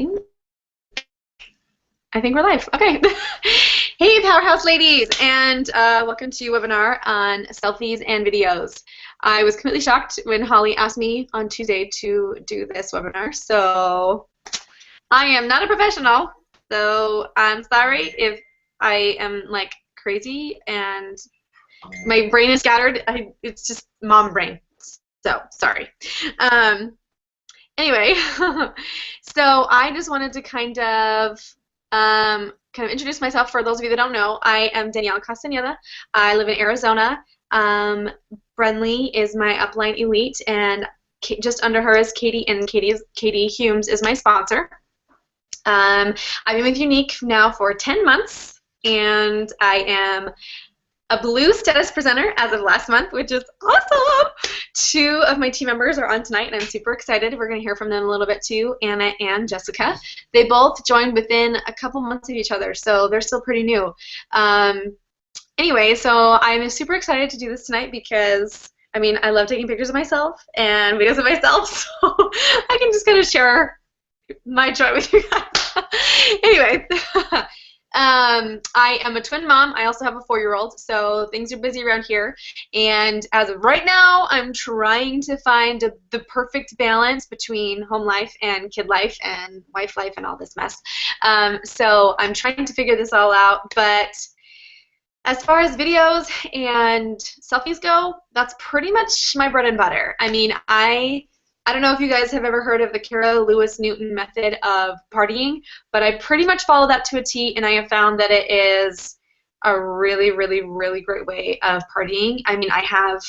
think I think we're live. Okay. Hey, Powerhouse ladies, and welcome to your webinar on selfies and videos. I was completely shocked when Holly asked me on Tuesday to do this webinar, so I am not a professional, so I'm sorry if I am like crazy and my brain is scattered. It's just mom brain, so sorry. Anyway, so I just wanted to kind of introduce myself for those of you that don't know. I am Danielle Castaneda. I live in Arizona. Brenly is my upline elite, and just under her is Katie, and Katie Humes is my sponsor. I've been with Unique now for 10 months, and I am a blue status presenter as of last month, which is awesome. 2 of my team members are on tonight, and I'm super excited. We're going to hear from them a little bit too, Anna and Jessica. They both joined within a couple months of each other, so they're still pretty new. Anyway, so I'm super excited to do this tonight because, I mean, I love taking pictures of myself and videos of myself, so I can just kind of share my joy with you guys. Anyway. I am a twin mom. I also have a 4-year-old, so things are busy around here. And as of right now, I'm trying to find the perfect balance between home life and kid life and wife life and all this mess. So I'm trying to figure this all out. But as far as videos and selfies go, that's pretty much my bread and butter. I mean, I don't know if you guys have ever heard of the Carol Lewis Newton method of partying, but I pretty much follow that to a T, and I have found that it is a really, really, really great way of partying. I mean, I have,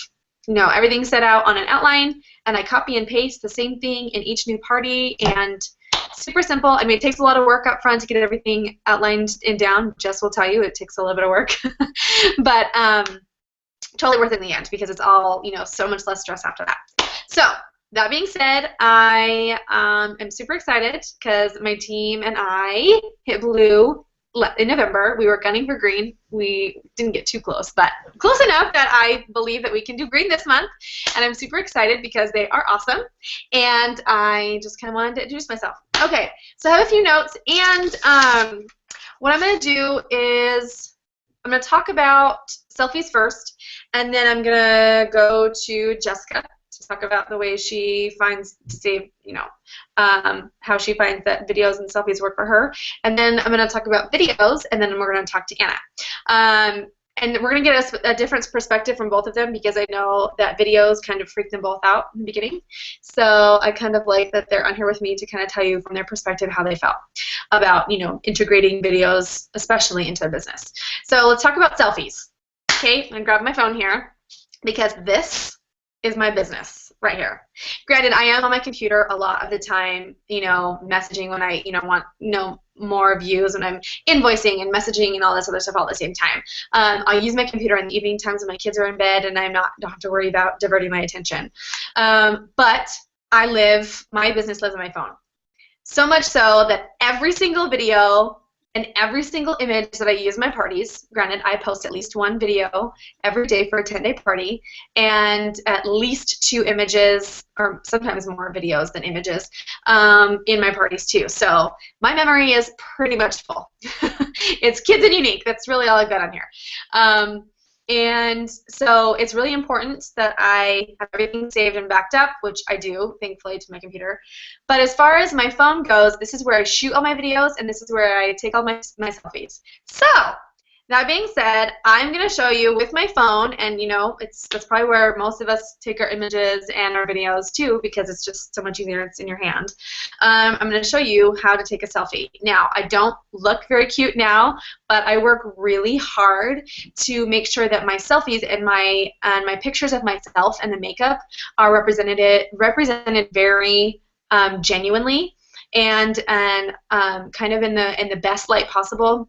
everything set out on an outline, and I copy and paste the same thing in each new party, and super simple. I mean, it takes a lot of work up front to get everything outlined and down. Jess will tell you it takes a little bit of work, but totally worth it in the end because it's all, so much less stress after that. So, that being said, I am super excited because my team and I hit blue in November. We were gunning for green. We didn't get too close, but close enough that I believe that we can do green this month. And I'm super excited because they are awesome. And I just kind of wanted to introduce myself. Okay, so I have a few notes. And what I'm going to do is I'm going to talk about selfies first. And then I'm going to go to Jessica. Talk about the way she finds to save, how she finds that videos and selfies work for her. And then I'm going to talk about videos, and then we're going to talk to Anna. And we're going to get a different perspective from both of them because I know that videos kind of freak them both out in the beginning. So I kind of like that they're on here with me to kind of tell you from their perspective how they felt about, integrating videos, especially into their business. So let's talk about selfies. Okay, I'm going to grab my phone here because this is my business right here. Granted, I am on my computer a lot of the time, messaging when I, want, more views when I'm invoicing and messaging and all this other stuff all at the same time. I'll use my computer in the evening times when my kids are in bed and don't have to worry about diverting my attention. But my business lives on my phone. So much so that every single video and every single image that I use in my parties, granted I post at least 1 video every day for a 10-day party, and at least 2 images, or sometimes more videos than images, in my parties too. So my memory is pretty much full. It's kids and unique. That's really all I've got on here. And so it's really important that I have everything saved and backed up, which I do, thankfully, to my computer. But as far as my phone goes, this is where I shoot all my videos, and this is where I take all my selfies. So, that being said, I'm going to show you with my phone, and that's probably where most of us take our images and our videos too, because it's just so much easier. It's in your hand. I'm going to show you how to take a selfie. Now, I don't look very cute now, but I work really hard to make sure that my selfies and my pictures of myself and the makeup are represented very genuinely and kind of in the best light possible.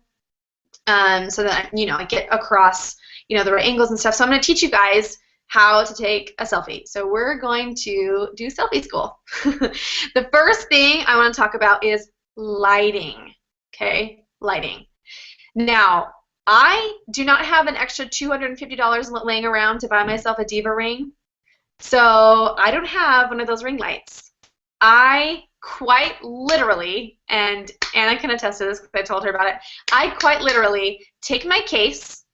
So that I get across the right angles and stuff. So I'm going to teach you guys how to take a selfie. So we're going to do selfie school. The first thing I want to talk about is lighting. Okay, lighting. Now, I do not have an extra $250 laying around to buy myself a Diva ring, so I don't have one of those ring lights. I quite literally, and Anna can attest to this because I told her about it, I quite literally take my case,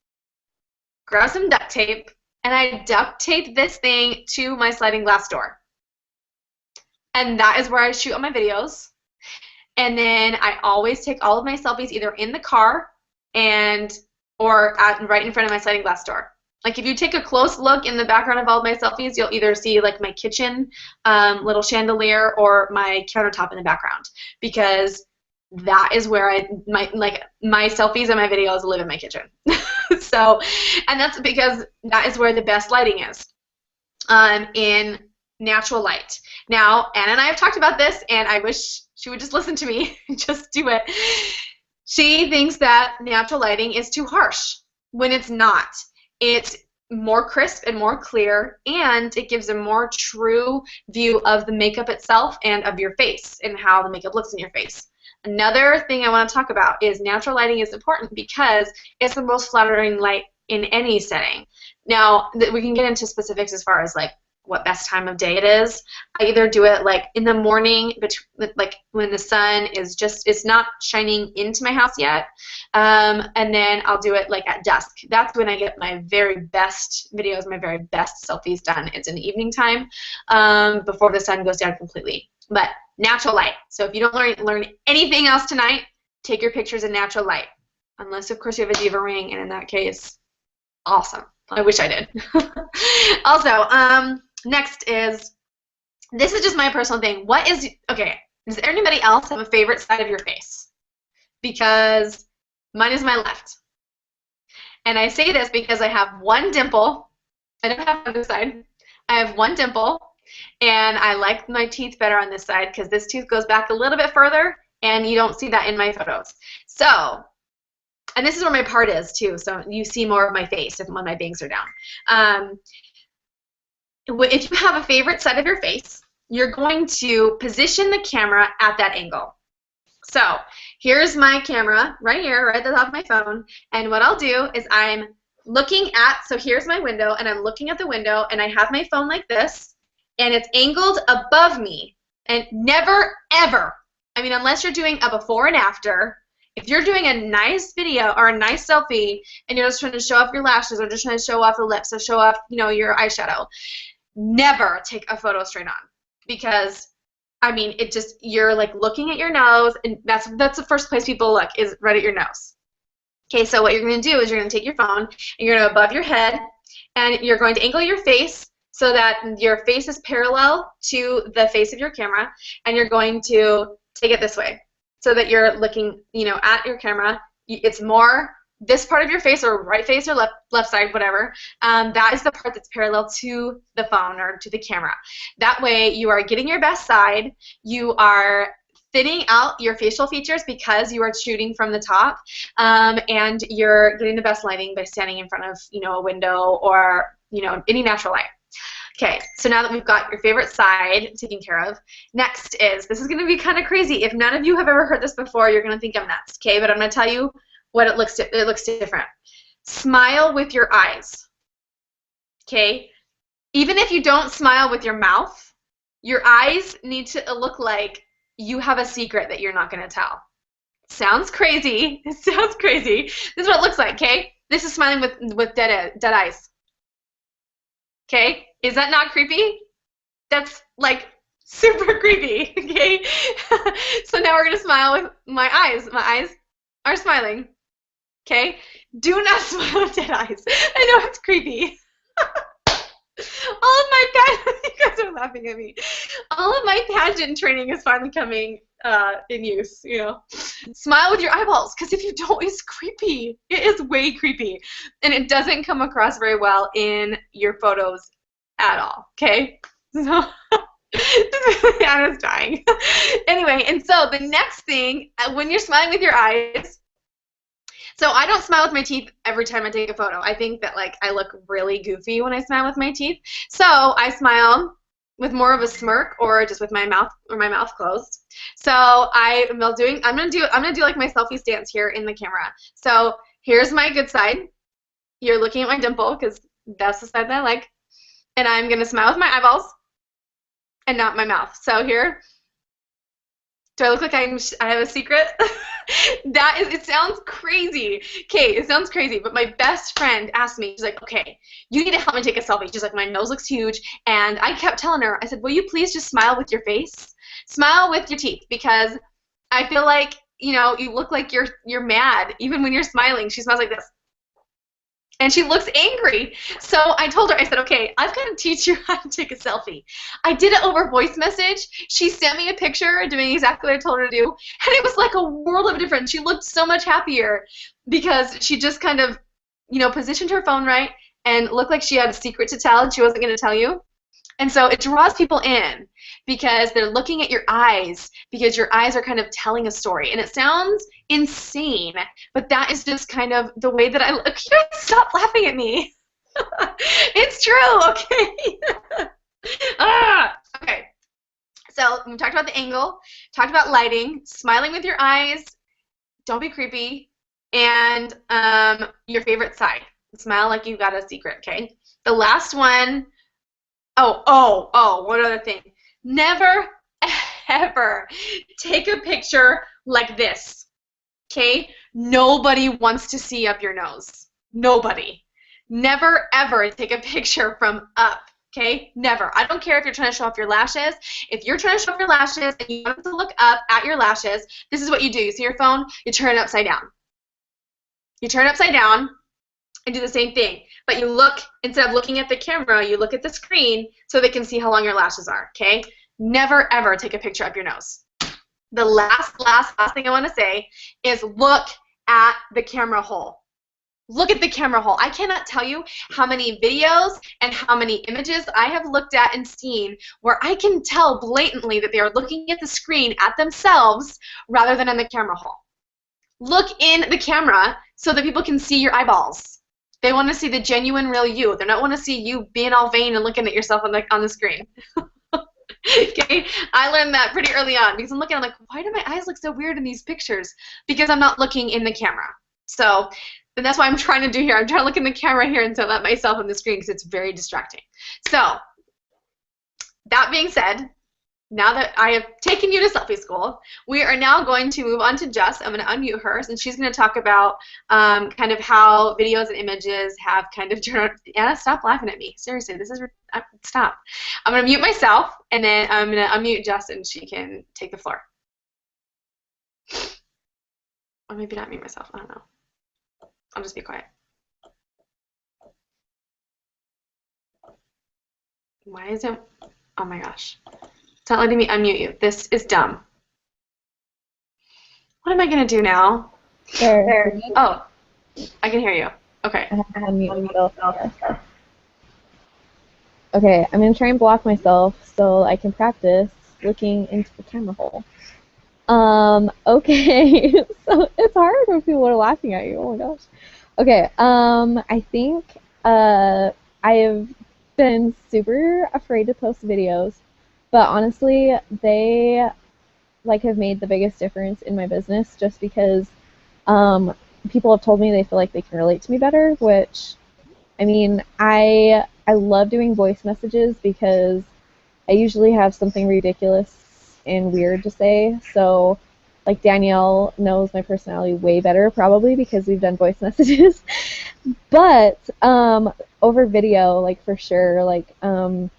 grab some duct tape, and I duct tape this thing to my sliding glass door. And that is where I shoot all my videos. And then I always take all of my selfies either in the car or right in front of my sliding glass door. Like if you take a close look in the background of all of my selfies, you'll either see like my kitchen little chandelier or my countertop in the background, because that is where my selfies and my videos live in my kitchen. So, and that's because that is where the best lighting is, in natural light. Now, Anna and I have talked about this, and I wish she would just listen to me and just do it. She thinks that natural lighting is too harsh, when it's not. It's more crisp and more clear, and it gives a more true view of the makeup itself and of your face and how the makeup looks in your face. Another thing I want to talk about is natural lighting is important because it's the most flattering light in any setting. Now, we can get into specifics as far as like what best time of day it is. I either do it like in the morning, like when the sun is it's not shining into my house yet, and then I'll do it like at dusk. That's when I get my very best videos, my very best selfies done. It's in the evening time, before the sun goes down completely. But natural light. So if you don't learn anything else tonight, take your pictures in natural light. Unless, of course, you have a diva ring, and in that case, awesome. I wish I did. Also, next is, this is just my personal thing. Okay, does anybody else have a favorite side of your face? Because mine is my left. And I say this because I have one dimple. I don't have on this side. I have one dimple. And I like my teeth better on this side because this tooth goes back a little bit further, and you don't see that in my photos. So, and this is where my part is too, so you see more of my face when my bangs are down. If you have a favorite side of your face, you're going to position the camera at that angle. So here's my camera right here, right at the top of my phone, and what I'll do is I'm looking at, so here's my window, and I'm looking at the window, and I have my phone like this, and it's angled above me. And never, ever, I mean, unless you're doing a before and after, if you're doing a nice video or a nice selfie and you're just trying to show off your lashes or just trying to show off the lips or show off, your eyeshadow, never take a photo straight on. Because, I mean, you're like looking at your nose, and that's the first place people look, is right at your nose. Okay, so what you're going to do is you're going to take your phone and you're going to above your head, and you're going to angle your face so that your face is parallel to the face of your camera, and you're going to take it this way so that you're looking, at your camera. It's more this part of your face, or right face or left side, whatever. That is the part that's parallel to the phone or to the camera. That way you are getting your best side. You are thinning out your facial features because you are shooting from the top, and you're getting the best lighting by standing in front of, a window or, any natural light. Okay, so now that we've got your favorite side taken care of, next this is going to be kind of crazy. If none of you have ever heard this before, you're going to think I'm nuts, okay? But I'm going to tell you what it looks different. Smile with your eyes, okay? Even if you don't smile with your mouth, your eyes need to look like you have a secret that you're not going to tell. Sounds crazy. It sounds crazy. This is what it looks like, okay? This is smiling with dead eyes. Okay? Is that not creepy? That's like super creepy, okay? So now we're going to smile with my eyes. My eyes are smiling, okay? Do not smile with dead eyes. I know it's creepy. All of my you guys are laughing at me. All of my pageant training is finally coming in use, Smile with your eyeballs, because if you don't, it's creepy. It is way creepy. And it doesn't come across very well in your photos at all, okay? So, Anna's dying. Anyway, and so the next thing, when you're smiling with your eyes, so I don't smile with my teeth every time I take a photo. I think that I look really goofy when I smile with my teeth. So I smile with more of a smirk or just with my mouth closed. So I'm gonna do like my selfie stance here in the camera. So here's my good side. You're looking at my dimple because that's the side that I like. And I'm gonna smile with my eyeballs and not my mouth. So here, Do I look like I have a secret? It sounds crazy. Okay, it sounds crazy, but my best friend asked me, she's like, okay, you need to help me take a selfie. She's like, my nose looks huge. And I kept telling her, I said, will you please just smile with your face? Smile with your teeth, because I feel like, you look like you're mad. Even when you're smiling, she smiles like this. And she looks angry. So I told her, I said, okay, I've got to teach you how to take a selfie. I did it over voice message. She sent me a picture doing exactly what I told her to do. And it was like a world of a difference. She looked so much happier because she just kind of, positioned her phone right and looked like she had a secret to tell and she wasn't going to tell you. And so it draws people in because they're looking at your eyes, because your eyes are kind of telling a story. And it sounds insane, but that is just kind of the way that I look. You guys stop laughing at me. It's true, okay? Okay. So we talked about the angle, talked about lighting, smiling with your eyes, don't be creepy, and your favorite side. Smile like you got a secret, okay? The last one, one other thing. Never, ever take a picture like this, okay? Nobody wants to see up your nose. Nobody. Never, ever take a picture from up, okay? Never. I don't care if you're trying to show off your lashes. If you're trying to show off your lashes and you want to look up at your lashes, this is what you do. You see your phone, you turn it upside down. You turn it upside down and do the same thing. But you look, instead of looking at the camera, you look at the screen so they can see how long your lashes are, okay? Never, ever take a picture up your nose. The last thing I want to say is look at the camera hole. Look at the camera hole. I cannot tell you how many videos and how many images I have looked at and seen where I can tell blatantly that they are looking at the screen at themselves rather than in the camera hole. Look in the camera so that people can see your eyeballs. They want to see the genuine, real you. They don't want to see you being all vain and looking at yourself on the screen. Okay, I learned that pretty early on because I'm looking, I'm like, why do my eyes look so weird in these pictures? Because I'm not looking in the camera. So, and that's what I'm trying to do here. I'm trying to look in the camera here and not myself on the screen because it's very distracting. So, that being said, now that I have taken you to selfie school, we are now going to move on to Jess. I'm going to unmute her, and she's going to talk about kind of how videos and images have kind of turned. Anna, stop laughing at me. Seriously, this is stop. I'm going to mute myself, and then I'm going to unmute Jess, and she can take the floor. Or maybe not mute myself. I don't know. I'll just be quiet. Why is it? Oh my gosh. It's not letting me unmute you. This is dumb. What am I going to do now? There. Oh, I can hear you. Okay. I have to unmute myself. Okay, I'm going to try and block myself so I can practice looking into the camera hole. Okay, so it's hard when people are laughing at you. Oh my gosh. Okay, I think I have been super afraid to post videos, but honestly, they have made the biggest difference in my business just because people have told me they feel like they can relate to me better, which, I mean, I love doing voice messages because I usually have something ridiculous and weird to say, so like Danielle knows my personality way better probably because we've done voice messages, but over video, like for sure, like and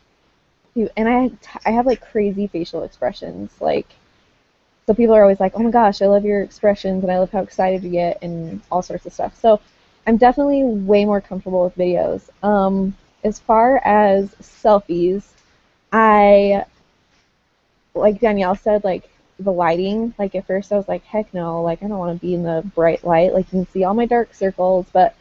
I have like crazy facial expressions, like, so people are always like, oh my gosh, I love your expressions and I love how excited you get and all sorts of stuff. So I'm definitely way more comfortable with videos. As far as selfies, like Danielle said, like the lighting, like at first I was like, heck no, like I don't want to be in the bright light. Like you can see all my dark circles, but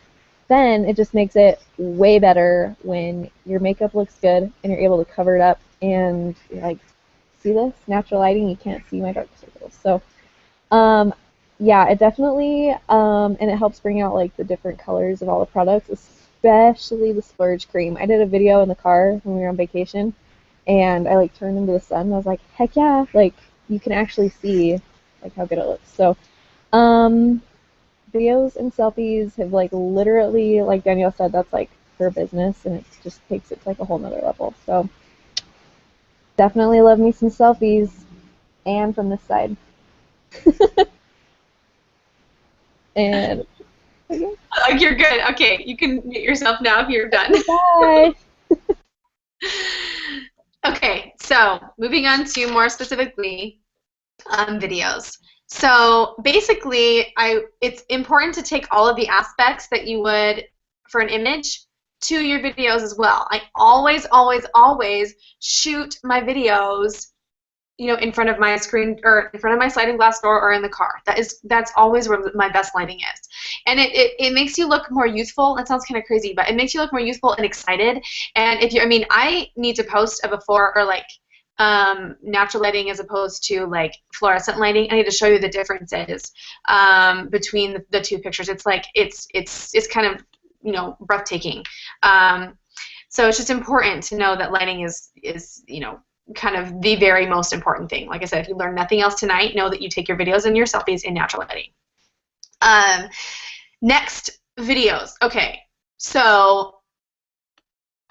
then it just makes it way better when your makeup looks good and you're able to cover it up and you're like, see this? Natural lighting, you can't see my dark circles. So, yeah, it definitely, and it helps bring out like the different colors of all the products, especially the splurge cream. I did a video in the car when we were on vacation, and I like turned into the sun, and I was like, heck yeah, like you can actually see like how good it looks. So, videos and selfies have like literally, like Danielle said, that's like her business, and it just takes it to like a whole nother level. So. Definitely love me some selfies, and from this side. And okay, Like you're good. Okay, you can mute yourself now if you're done. okay, bye. Okay, so moving on to more specifically videos. So basically, it's important to take all of the aspects that you would for an image to your videos as well. I always, always, always shoot my videos, in front of my screen or in front of my sliding glass door or in the car. That's always where my best lighting is. And it makes you look more youthful. That sounds kind of crazy, but it makes you look more youthful and excited. And I need to post a before or like natural lighting as opposed to like fluorescent lighting. I need to show you the differences between the two pictures. It's like it's kind of breathtaking. So it's just important to know that lighting is kind of the very most important thing. Like I said, if you learn nothing else tonight, know that you take your videos and your selfies in natural lighting. Next, videos. Okay, so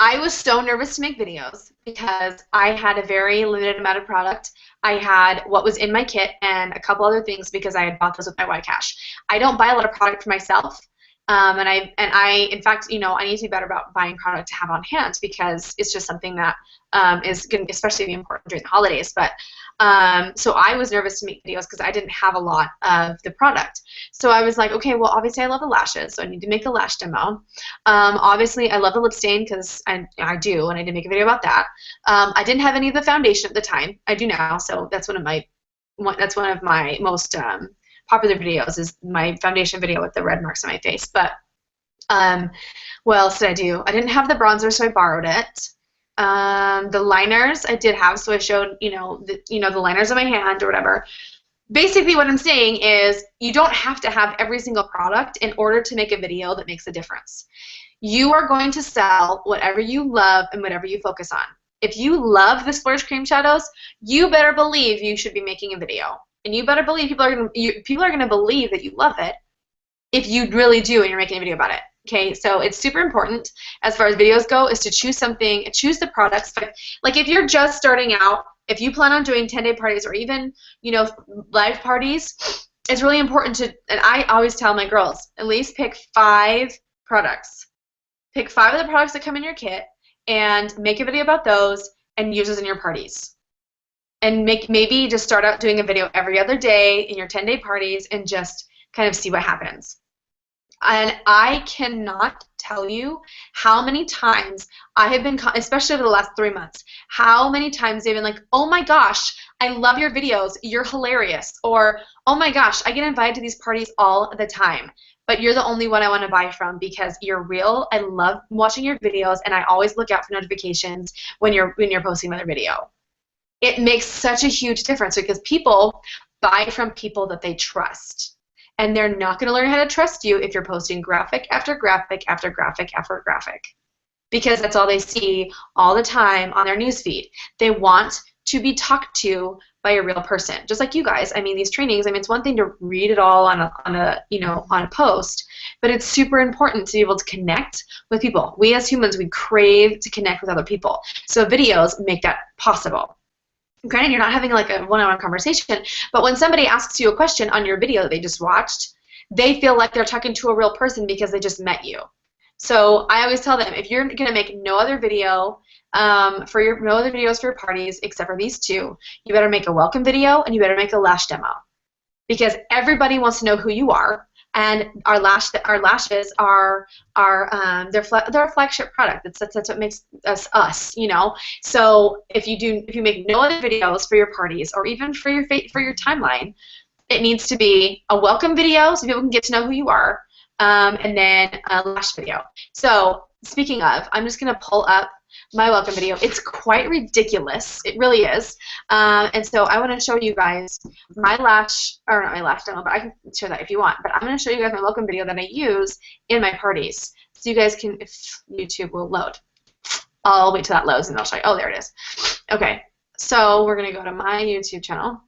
I was so nervous to make videos because I had a very limited amount of product. I had what was in my kit and a couple other things because I had bought those with my Y-Cash. I don't buy a lot of product for myself. In fact, I need to be better about buying product to have on hand because it's just something that is going to especially be important during the holidays. But so I was nervous to make videos because I didn't have a lot of the product. So I was like, okay, well, obviously I love the lashes, so I need to make a lash demo. Obviously, I love the lip stain because I do, and I did make a video about that. I didn't have any of the foundation at the time. I do now, so that's one of my most popular videos is my foundation video with the red marks on my face. But what else did I do? I didn't have the bronzer, so I borrowed it. The liners I did have, so I showed the liners on my hand or whatever. Basically, what I'm saying is you don't have to have every single product in order to make a video that makes a difference. You are going to sell whatever you love and whatever you focus on. If you love the Splurge cream shadows, you better believe you should be making a video. And you better believe people are going to believe that you love it if you really do and you're making a video about it. Okay, so it's super important as far as videos go is to choose the products. Like if you're just starting out, if you plan on doing 10-day parties or even, live parties, it's really important to, and I always tell my girls, at least pick 5 products. Pick 5 of the products that come in your kit and make a video about those and use those in your parties. And maybe just start out doing a video every other day in your 10-day parties and just kind of see what happens. And I cannot tell you how many times I have been, especially over the last 3 months, how many times they've been like, oh my gosh, I love your videos, you're hilarious, or oh my gosh, I get invited to these parties all the time, but you're the only one I want to buy from because you're real. I love watching your videos, and I always look out for notifications when you're posting another video. It makes such a huge difference because people buy from people that they trust. And they're not going to learn how to trust you if you're posting graphic after graphic after graphic after graphic. Because that's all they see all the time on their newsfeed. They want to be talked to by a real person. Just like you guys. I mean, these trainings, it's one thing to read it all on a post, but it's super important to be able to connect with people. We as humans, we crave to connect with other people. So videos make that possible. Granted, you're not having like a one-on-one conversation, but when somebody asks you a question on your video that they just watched, they feel like they're talking to a real person because they just met you. So I always tell them, if you're going to make no other video no other videos for your parties except for these 2, you better make a welcome video and you better make a lash demo, because everybody wants to know who you are. And our lashes are they're a flagship product. That's what makes us us. So if you make no other videos for your parties or even for your timeline, it needs to be a welcome video so people can get to know who you are, and then a lash video. So speaking of, I'm just gonna pull up my welcome video. It's quite ridiculous. It really is. And so I want to show you guys not my lash demo, but I can show that if you want. But I'm going to show you guys my welcome video that I use in my parties. So you guys can, if YouTube will load. I'll wait till that loads and I'll show you. Oh, there it is. Okay. So we're going to go to my YouTube channel.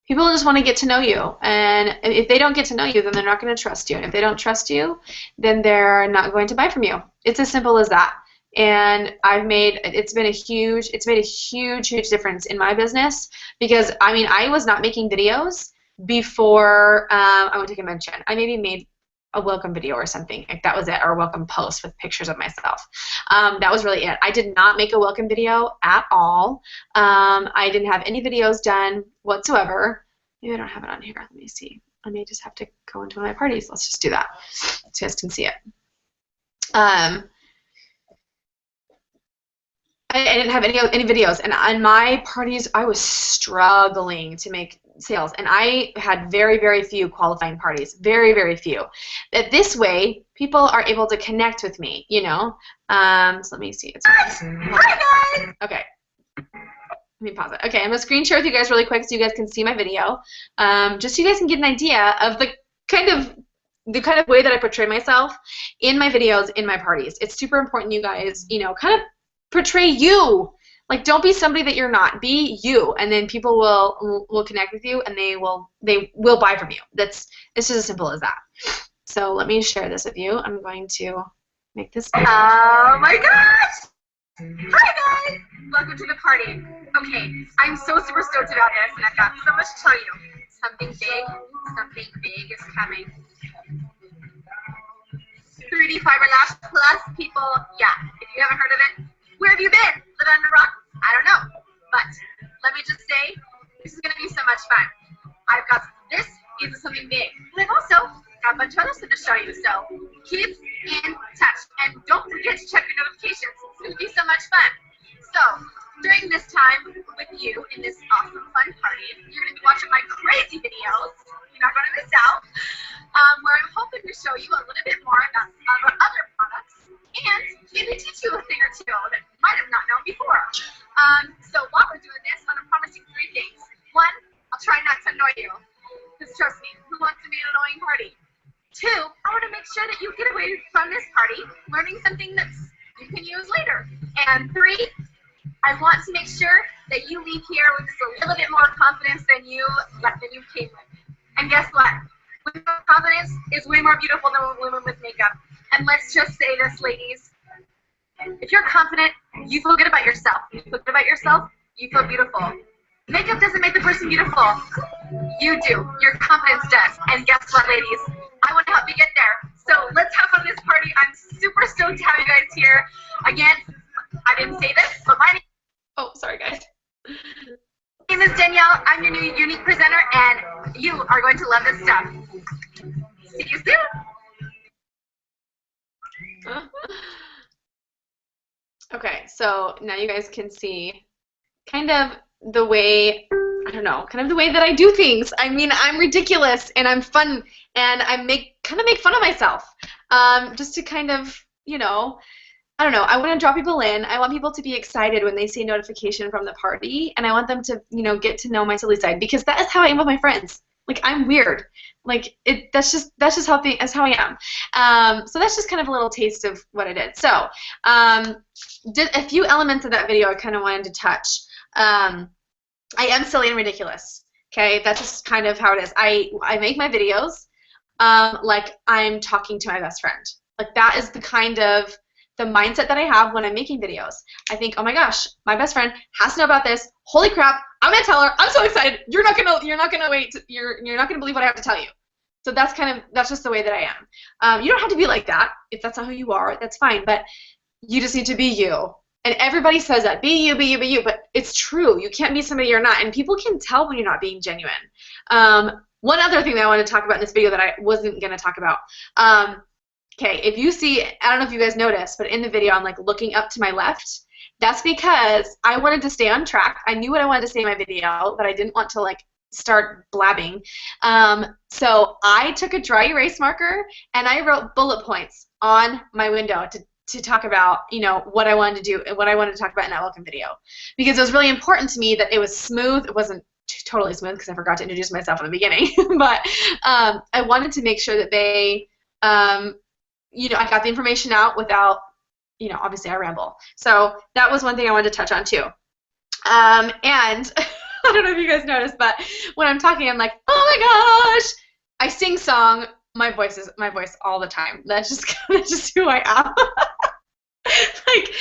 People just want to get to know you, and if they don't get to know you, then they're not going to trust you, and if they don't trust you, then they're not going to buy from you. It's as simple as that. and it's made a huge difference in my business because I mean I was not making videos before I went to convention. I maybe made a welcome video or something, like that was it, or a welcome post with pictures of myself. That was really it. I did not make a welcome video at all. I didn't have any videos done whatsoever. Maybe I don't have it on here. Let me see. I may just have to go into one of my parties. Let's just do that so you guys can see it. I didn't have any videos, and on my parties, I was struggling to make sales, and I had very few qualifying parties, very few. That this way, people are able to connect with me, you know. So let me see. Hi guys. Okay. Let me pause it. Okay, I'm gonna screen share with you guys really quick so you guys can see my video, just so you guys can get an idea of the kind of way that I portray myself in my videos, in my parties. It's super important, you guys, you know, kind of portray you. Like, don't be somebody that you're not. Be you, and then people will connect with you, and they will buy from you. It's just as simple as that. So let me share this with you. I'm going to make this. Oh my gosh! Hi guys! Welcome to the party. Okay, I'm so super stoked about this, and I've got so much to tell you. Something big is coming. 3D fiber lash plus people, yeah, if you haven't heard of it, where have you been? Live under a rock? I don't know. But let me just say, this is going to be so much fun. This is something big. And I've also got a bunch of other stuff to show you. So keep in touch. And don't forget to check your notifications. It's going to be so much fun. So during this time with you in this awesome fun party, you're going to be watching my crazy videos. You're not going to miss out. Where I'm hoping to show you a little bit more about our other products and maybe teach you a thing or two that you might have not known before. So while we're doing this, I'm promising 3 things. 1, I'll try not to annoy you, because trust me, who wants to be an annoying party? 2, I want to make sure that you get away from this party learning something that you can use later. And 3, I want to make sure that you leave here with just a little bit more confidence than you came with. And guess what? Women with confidence is way more beautiful than women with makeup. And let's just say this, ladies. If you're confident, you feel good about yourself. You feel good about yourself, you feel beautiful. Makeup doesn't make the person beautiful. You do. Your confidence does. And guess what, ladies? I want to help you get there. So let's have fun at this party. I'm super stoked to have you guys here. Again, I didn't say this, but my name... Oh, sorry, guys. My name is Danielle. I'm your new unique presenter, and you are going to love this stuff. See you soon. Okay, so now you guys can see kind of the way, I don't know, kind of the way that I do things. I mean, I'm ridiculous and I'm fun and I kind of make fun of myself, just to kind of, you know, I don't know, I want to draw people in. I want people to be excited when they see a notification from the party, and I want them to, you know, get to know my silly side, because that is how I am with my friends. Like, I'm weird. Like, that's just how I am. So that's just kind of a little taste of what I did. So, did a few elements of that video I kind of wanted to touch. I am silly and ridiculous. Okay, that's just kind of how it is. I make my videos like I'm talking to my best friend. Like, that is the kind of the mindset that I have when I'm making videos. I think, oh my gosh, my best friend has to know about this. Holy crap, I'm gonna tell her. I'm so excited. You're not gonna believe what I have to tell you. So that's just the way that I am. You don't have to be like that. If that's not who you are, that's fine. But you just need to be you. And everybody says that, be you, be you, be you. But it's true. You can't be somebody you're not. And people can tell when you're not being genuine. One other thing that I want to talk about in this video that I wasn't gonna talk about. Okay, if you see, I don't know if you guys noticed, but in the video I'm like looking up to my left. That's because I wanted to stay on track. I knew what I wanted to say in my video, but I didn't want to like start blabbing. So I took a dry erase marker and I wrote bullet points on my window to talk about, you know, what I wanted to do and what I wanted to talk about in that welcome video. Because it was really important to me that it was smooth. It wasn't totally smooth because I forgot to introduce myself in the beginning. But I wanted to make sure that they... you know, I got the information out without, you know, obviously I ramble. So that was one thing I wanted to touch on too. And I don't know if you guys noticed, but when I'm talking, I'm like, oh my gosh, I sing song. My voice all the time. That's just who I am. Like,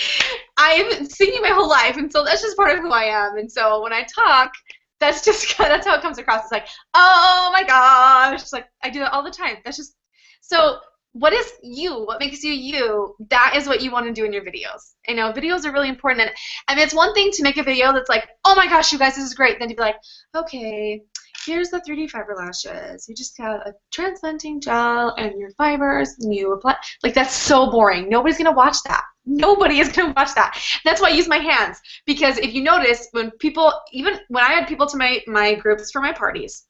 I've singing my whole life, and so that's just part of who I am. And so when I talk, that's just that's how it comes across. It's like, oh my gosh, it's like I do it all the time. That's just so. What is you? What makes you you? That is what you want to do in your videos. You know, videos are really important. And I mean, it's one thing to make a video that's like, oh my gosh, you guys, this is great. Then to be like, okay, here's the 3D fiber lashes. You just have a translucent gel and your fibers, and you apply. Like, that's so boring. Nobody's gonna watch that. Nobody is gonna watch that. That's why I use my hands, because if you notice, when people, even when I add people to my groups for my parties,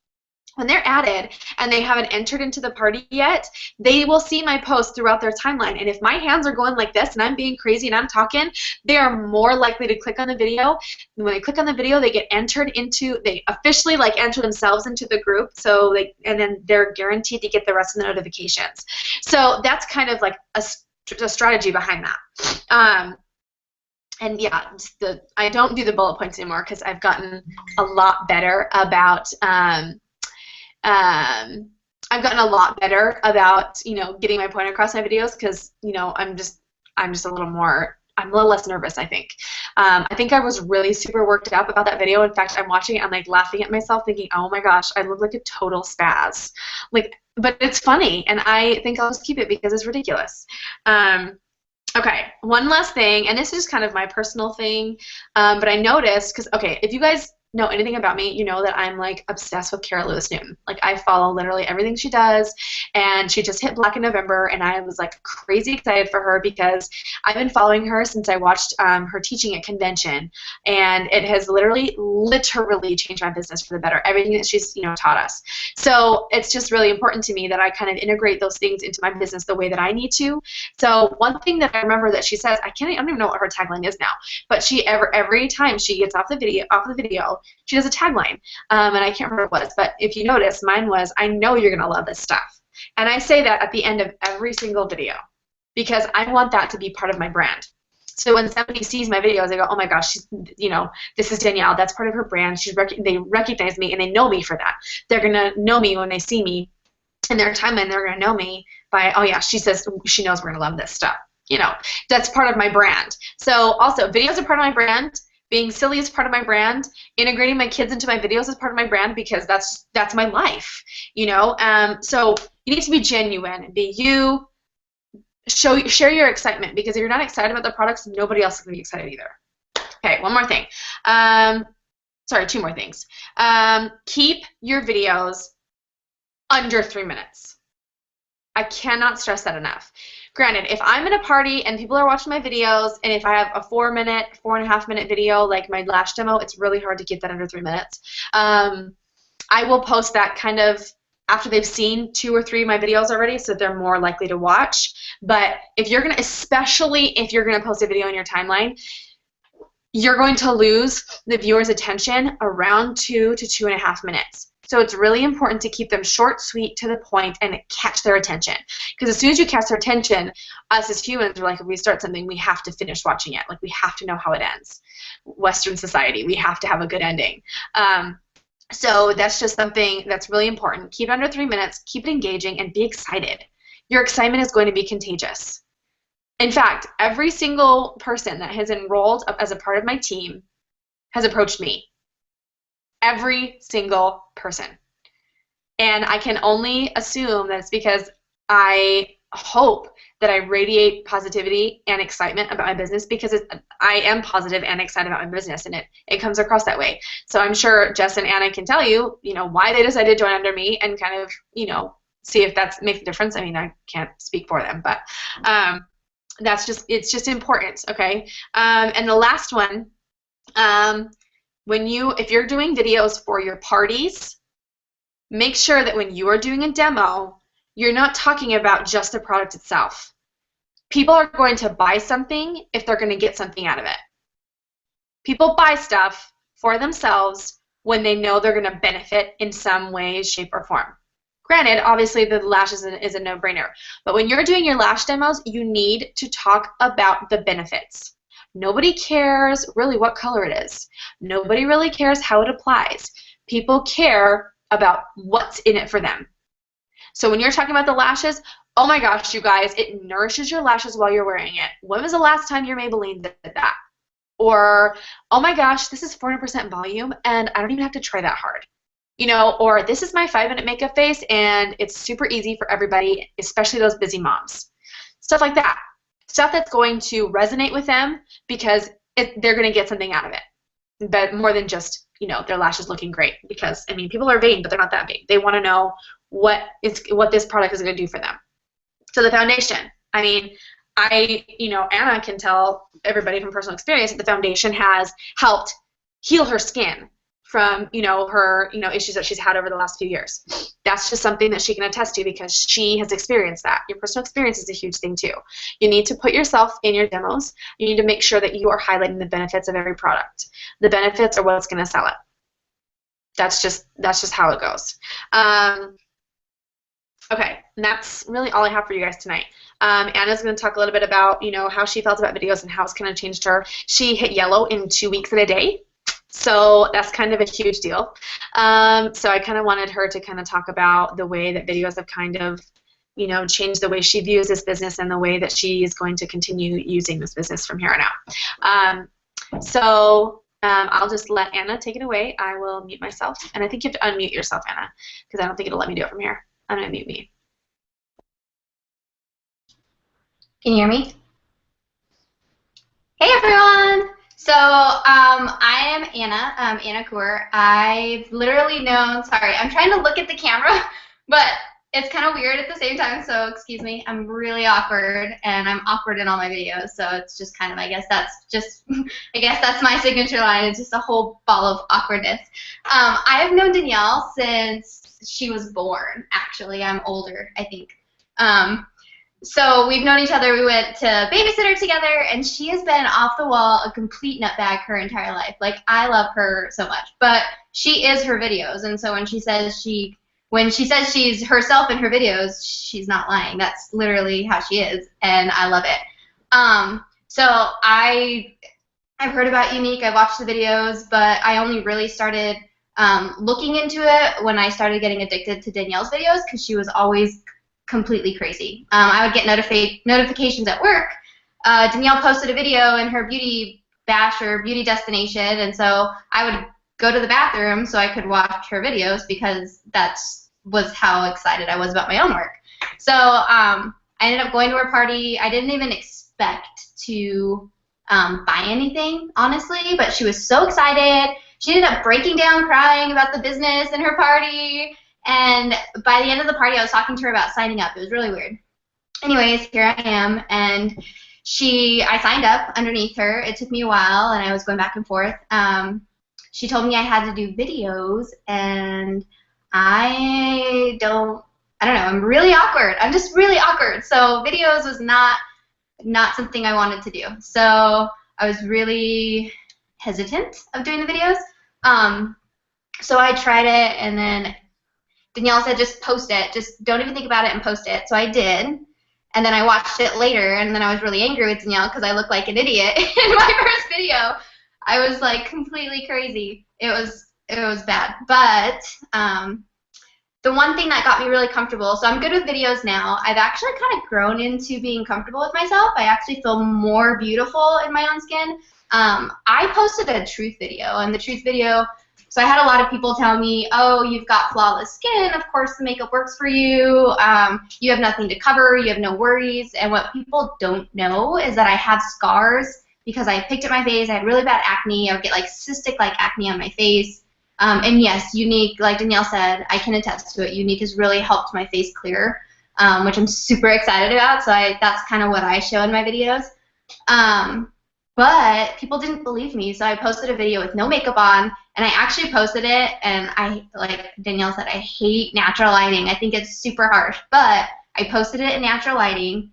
when they're added and they haven't entered into the party yet, they will see my posts throughout their timeline. And if my hands are going like this and I'm being crazy and I'm talking, they are more likely to click on the video. And when they click on the video, they get entered into, they officially like enter themselves into the group. So and then they're guaranteed to get the rest of the notifications. So that's kind of like a strategy behind that. And yeah, I don't do the bullet points anymore because I've gotten a lot better about getting my point across in my videos, because, I'm just I'm a little less nervous, I think. I think I was really super worked up about that video. In fact, I'm watching it, I'm like laughing at myself thinking, oh my gosh, I look like a total spaz. Like, but it's funny, and I think I'll just keep it because it's ridiculous. Okay, one last thing, and this is kind of my personal thing, but I noticed, because, okay, if you guys know anything about me, you know that I'm like obsessed with Cara Lewis Newton. Like, I follow literally everything she does, and she just hit Black in November, and I was like crazy excited for her because I've been following her since I watched her teaching at convention, and it has literally changed my business for the better. Everything that she's taught us. So it's just really important to me that I kind of integrate those things into my business the way that I need to. So one thing that I remember that she says, I don't even know what her tagline is now, but she every time she gets off the video, she does a tagline, and I can't remember what it was, but if you notice, mine was, I know you're going to love this stuff. And I say that at the end of every single video because I want that to be part of my brand. So when somebody sees my videos, they go, oh my gosh, this is Danielle. That's part of her brand. They recognize me, and they know me for that. They're going to know me when they see me in their timeline. They're going to know me by, oh yeah, she says she knows we're going to love this stuff. That's part of my brand. So also, videos are part of my brand. Being silly is part of my brand. Integrating my kids into my videos is part of my brand because that's my life, So you need to be genuine, be you, share your excitement, because if you're not excited about the products, nobody else is going to be excited either. Okay, one more thing. Sorry, two more things. Keep your videos under 3 minutes. I cannot stress that enough. Granted, if I'm in a party and people are watching my videos, and if I have a 4.5 minute video like my lash demo, it's really hard to get that under 3 minutes. I will post that kind of after they've seen 2 or 3 of my videos already, so they're more likely to watch. But especially if you're gonna post a video on your timeline, you're going to lose the viewer's attention around 2 to 2.5 minutes. So it's really important to keep them short, sweet, to the point, and catch their attention. Because as soon as you catch their attention, us as humans are like, if we start something, we have to finish watching it. Like, we have to know how it ends. Western society, we have to have a good ending. So that's just something that's really important. Keep it under 3 minutes, keep it engaging, and be excited. Your excitement is going to be contagious. In fact, every single person that has enrolled as a part of my team has approached me. Every single person. And I can only assume that it's because I hope that I radiate positivity and excitement about my business, because I am positive and excited about my business, and it comes across that way. So I'm sure Jess and Anna can tell you, why they decided to join under me, and kind of, see if that makes a difference. I mean, I can't speak for them, but it's just important, okay? And the last one, if you're doing videos for your parties, make sure that when you are doing a demo, you're not talking about just the product itself. People are going to buy something if they're going to get something out of it. People buy stuff for themselves when they know they're going to benefit in some way, shape, or form. Granted, obviously the lashes is a no-brainer, but when you're doing your lash demos, you need to talk about the benefits. Nobody cares really what color it is. Nobody really cares how it applies. People care about what's in it for them. So when you're talking about the lashes, Oh my gosh, you guys, it nourishes your lashes while you're wearing it. When was the last time your Maybelline did that? Or, oh my gosh, this is 400% volume and I don't even have to try that hard. Or this is my 5-minute makeup face and it's super easy for everybody, especially those busy moms. Stuff like that. Stuff that's going to resonate with them because they're going to get something out of it. But more than just, their lashes looking great. Because, I mean, people are vain, but they're not that vain. They want to know what this product is going to do for them. So the foundation. I mean, Anna can tell everybody from personal experience that the foundation has helped heal her skin from, her, issues that she's had over the last few years. That's just something that she can attest to because she has experienced that. Your personal experience is a huge thing too. You need to put yourself in your demos. You need to make sure that you are highlighting the benefits of every product. The benefits are what's going to sell it. That's just how it goes. Okay, and that's really all I have for you guys tonight. Anna's going to talk a little bit about, how she felt about videos and how it's kind of changed her. She hit yellow in 2 weeks and a day, so that's kind of a huge deal. So I kind of wanted her to kind of talk about the way that videos have kind of, changed the way she views this business and the way that she is going to continue using this business from here on out. I'll just let Anna take it away. I will mute myself, and I think you have to unmute yourself, Anna, because I don't think it'll let me do it from here. I'm going to mute me. Can you hear me? Hey everyone! So I am Anna, Anna Kaur. I've literally known, sorry, I'm trying to look at the camera, but it's kind of weird at the same time, so excuse me. I'm really awkward, and I'm awkward in all my videos, so it's just kind of, I guess that's my signature line. It's just a whole ball of awkwardness. I have known Danielle since she was born, actually. I'm older, I think. So we've known each other. We went to babysitter together, and she has been off the wall, a complete nutbag her entire life. Like, I love her so much, but she is her videos, and so when she says she's herself in her videos, she's not lying. That's literally how she is, and I love it. So I've heard about Unique. I've watched the videos, but I only really started looking into it when I started getting addicted to Danielle's videos because she was always completely crazy. I would get notifications at work. Danielle posted a video in her beauty bash or beauty destination, and so I would go to the bathroom so I could watch her videos because that was how excited I was about my own work. So I ended up going to her party. I didn't even expect to buy anything, honestly, but she was so excited. She ended up breaking down crying about the business and her party. And by the end of the party, I was talking to her about signing up. It was really weird. Anyways, here I am, and I signed up underneath her. It took me a while, and I was going back and forth. She told me I had to do videos, and I don't know. I'm really awkward. I'm just really awkward. So videos was not something I wanted to do. So I was really hesitant of doing the videos. So I tried it, and then Danielle said, just post it. Just don't even think about it and post it. So I did. And then I watched it later, and then I was really angry with Danielle because I looked like an idiot in my first video. I was like completely crazy. It was bad. But the one thing that got me really comfortable, so I'm good with videos now. I've actually kind of grown into being comfortable with myself. I actually feel more beautiful in my own skin. I posted a truth video, and the truth video, so I had a lot of people tell me, oh, you've got flawless skin, of course the makeup works for you, you have nothing to cover, you have no worries, and what people don't know is that I have scars because I picked at my face, I had really bad acne, I would get like cystic-like acne on my face, and yes, Unique, like Danielle said, I can attest to it, Unique has really helped my face clear, which I'm super excited about, so that's kind of what I show in my videos. But people didn't believe me, so I posted a video with no makeup on, and I actually posted it, and like Danielle said, I hate natural lighting. I think it's super harsh, but I posted it in natural lighting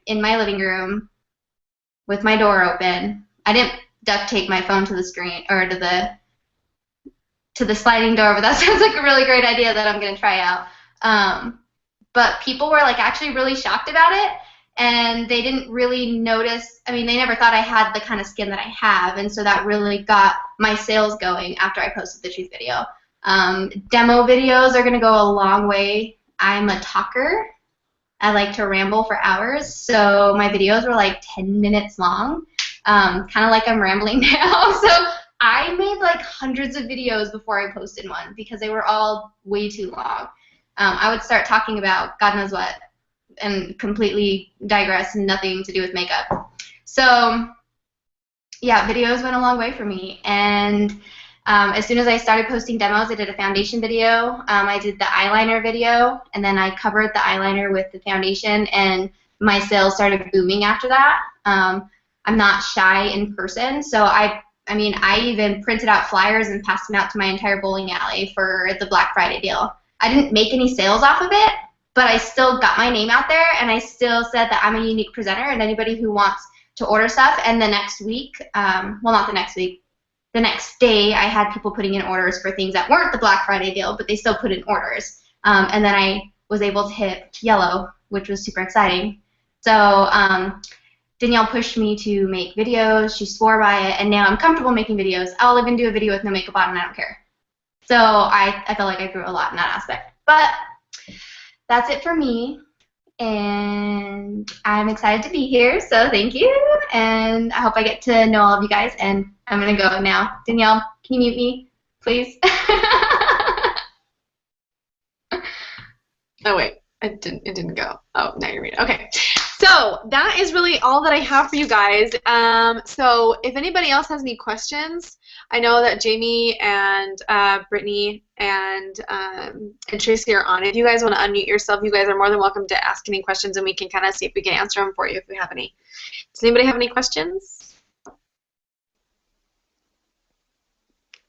in my living room with my door open. I didn't duct tape my phone to the screen or to the sliding door, but that sounds like a really great idea that I'm going to try out. But people were like actually really shocked about it. And they didn't really notice, I mean, they never thought I had the kind of skin that I have, and so that really got my sales going after I posted the truth video. Demo videos are going to go a long way. I'm a talker, I like to ramble for hours, so my videos were like 10 minutes long, kind of like I'm rambling now. So I made like hundreds of videos before I posted one because they were all way too long. I would start talking about God knows what and completely digress, nothing to do with makeup. So yeah, videos went a long way for me. And as soon as I started posting demos, I did a foundation video. I did the eyeliner video, and then I covered the eyeliner with the foundation, and my sales started booming after that. I'm not shy in person, so I mean, I even printed out flyers and passed them out to my entire bowling alley for the Black Friday deal. I didn't make any sales off of it, but I still got my name out there, and I still said that I'm a unique presenter, and anybody who wants to order stuff. And the next week, well, not the next week, the next day, I had people putting in orders for things that weren't the Black Friday deal, but they still put in orders. And then I was able to hit yellow, which was super exciting. So Danielle pushed me to make videos. She swore by it, and now I'm comfortable making videos. I'll even do a video with no makeup on, and I don't care. So I feel like I grew a lot in that aspect. But that's it for me. And I'm excited to be here, so thank you. And I hope I get to know all of you guys. And I'm going to go now. Danielle, can you mute me, please? Oh, wait. It didn't go. Oh, now you're reading. Okay. So that is really all that I have for you guys. So if anybody else has any questions, I know that Jamie and Brittany and Tracy are on. If you guys want to unmute yourself, you guys are more than welcome to ask any questions, and we can kind of see if we can answer them for you if we have any. Does anybody have any questions?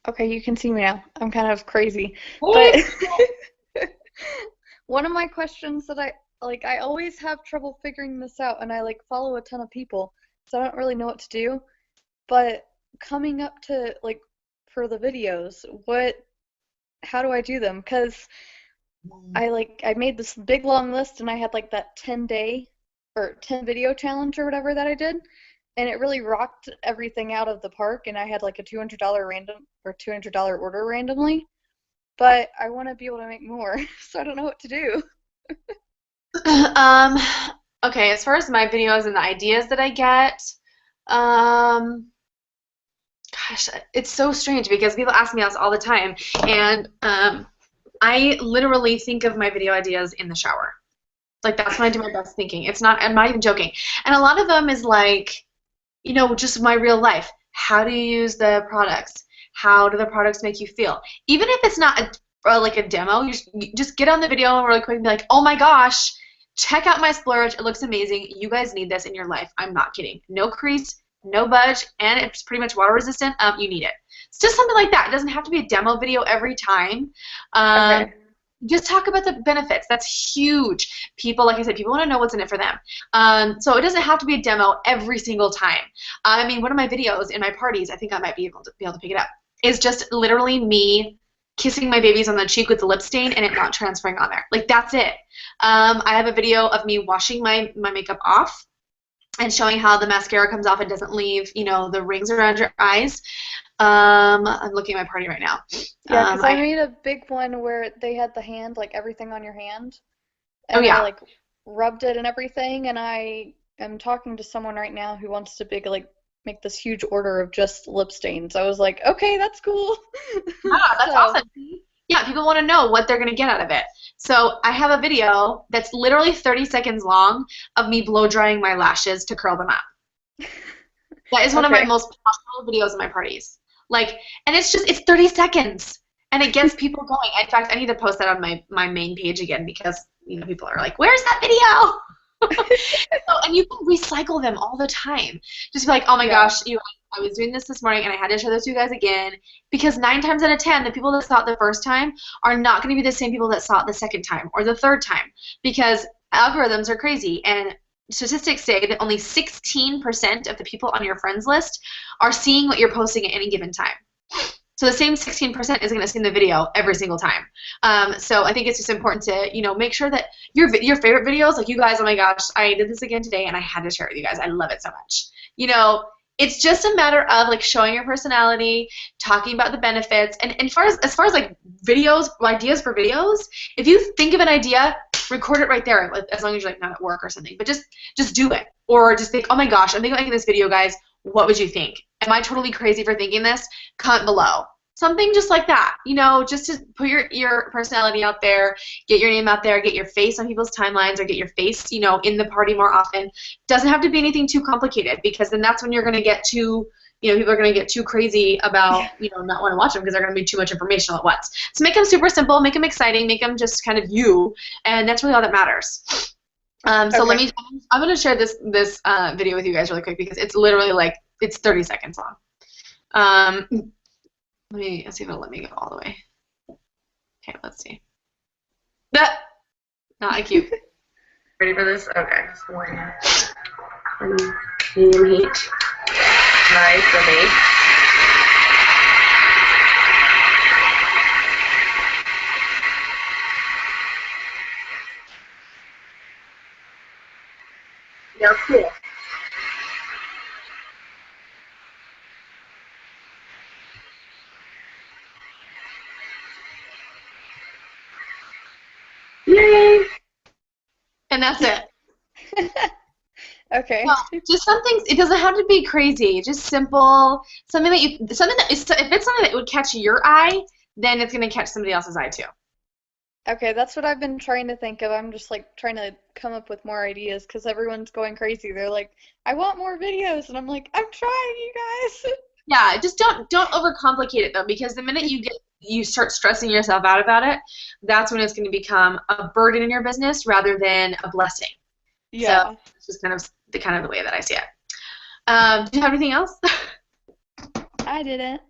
Okay, you can see me now. I'm kind of crazy. But one of my questions that I always have trouble figuring this out, and I follow a ton of people, so I don't really know what to do. But coming up to for the videos, how do I do them? Because I made this big long list, and I had that 10-day or 10 video challenge or whatever that I did, and it really rocked everything out of the park, and I had a $200 random or $200 order randomly. But I want to be able to make more, so I don't know what to do. Okay, as far as my videos and the ideas that I get, gosh, it's so strange because people ask me this all the time, and I literally think of my video ideas in the shower. That's when I do my best thinking. I'm not even joking. And a lot of them is just my real life. How do you use the products? How do the products make you feel? Even if it's not a demo, you just get on the video really quick and be like, oh my gosh, check out my splurge. It looks amazing. You guys need this in your life. I'm not kidding. No crease, no budge, and it's pretty much water resistant. You need it. It's just something like that. It doesn't have to be a demo video every time. Okay. Just talk about the benefits. That's huge. People, like I said, people want to know what's in it for them. So it doesn't have to be a demo every single time. I mean, one of my videos in my parties, I think I might be able to pick it up, is just literally me kissing my babies on the cheek with the lip stain and it not transferring on there. That's it. I have a video of me washing my makeup off and showing how the mascara comes off and doesn't leave, the rings around your eyes. I'm looking at my party right now. Yeah, because I made a big one where they had the hand, everything on your hand. And oh, yeah. I, rubbed it and everything, and I am talking to someone right now who wants to make this huge order of just lip stains. I was like, okay, that's cool. Wow, that's awesome. Yeah, people want to know what they're going to get out of it. So I have a video that's literally 30 seconds long of me blow drying my lashes to curl them up. That is one of my most popular videos in my parties. And it's 30 seconds, and it gets people going. In fact, I need to post that on my main page again because people are like, where's that video? And you can recycle them all the time. Just be like, oh my gosh, I was doing this morning and I had to show this to you guys again, because 9 times out of 10, the people that saw it the first time are not going to be the same people that saw it the second time or the third time, because algorithms are crazy, and statistics say that only 16% of the people on your friends list are seeing what you're posting at any given time. So the same 16% is going to see the video every single time. So I think it's just important to, make sure that your favorite videos, you guys, oh my gosh, I did this again today and I had to share it with you guys. I love it so much. It's just a matter of showing your personality, talking about the benefits, and as far as videos, ideas for videos, if you think of an idea, record it right there, like, as long as you're like not at work or something. But just do it, or just think, oh my gosh, I'm thinking of making this video, guys. What would you think? Am I totally crazy for thinking this? Comment below. Something just like that, you know, just to put your personality out there, get your name out there, get your face on people's timelines, or get your face, you know, in the party more often. Doesn't have to be anything too complicated, because then that's when you're going to get too, you know, people are going to get too crazy about, you know, not want to watch them because they're going to be too much information all at once. So make them super simple, make them exciting, make them just kind of you, and that's really all that matters. So Okay. I'm going to share this video with you guys really quick, because it's literally like, it's 30 seconds long. Let's see if it'll let me go all the way. Okay, let's see. That, not cute. Ready for this? Okay. Medium heat. Nice for me. Yeah, cool. Yay! And that's it. Okay. Well, just something. It doesn't have to be crazy. Just simple. Something that if it's something that would catch your eye, then it's gonna catch somebody else's eye too. Okay, that's what I've been trying to think of. I'm just like trying to come up with more ideas because everyone's going crazy. They're like, I want more videos, and I'm like, I'm trying, you guys. Yeah, just don't overcomplicate it though, because the minute you start stressing yourself out about it, that's when it's going to become a burden in your business rather than a blessing. Yeah. So it's just kind of the way that I see it. Do you have anything else? I didn't.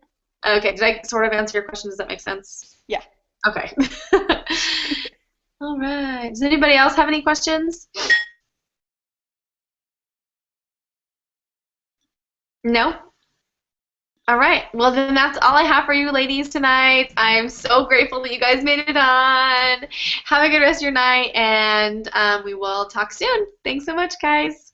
Okay, did I sort of answer your question? Does that make sense? Yeah. Okay. All right. Does anybody else have any questions? No? All right. Well, then that's all I have for you ladies tonight. I'm so grateful that you guys made it on. Have a good rest of your night, and we will talk soon. Thanks so much, guys.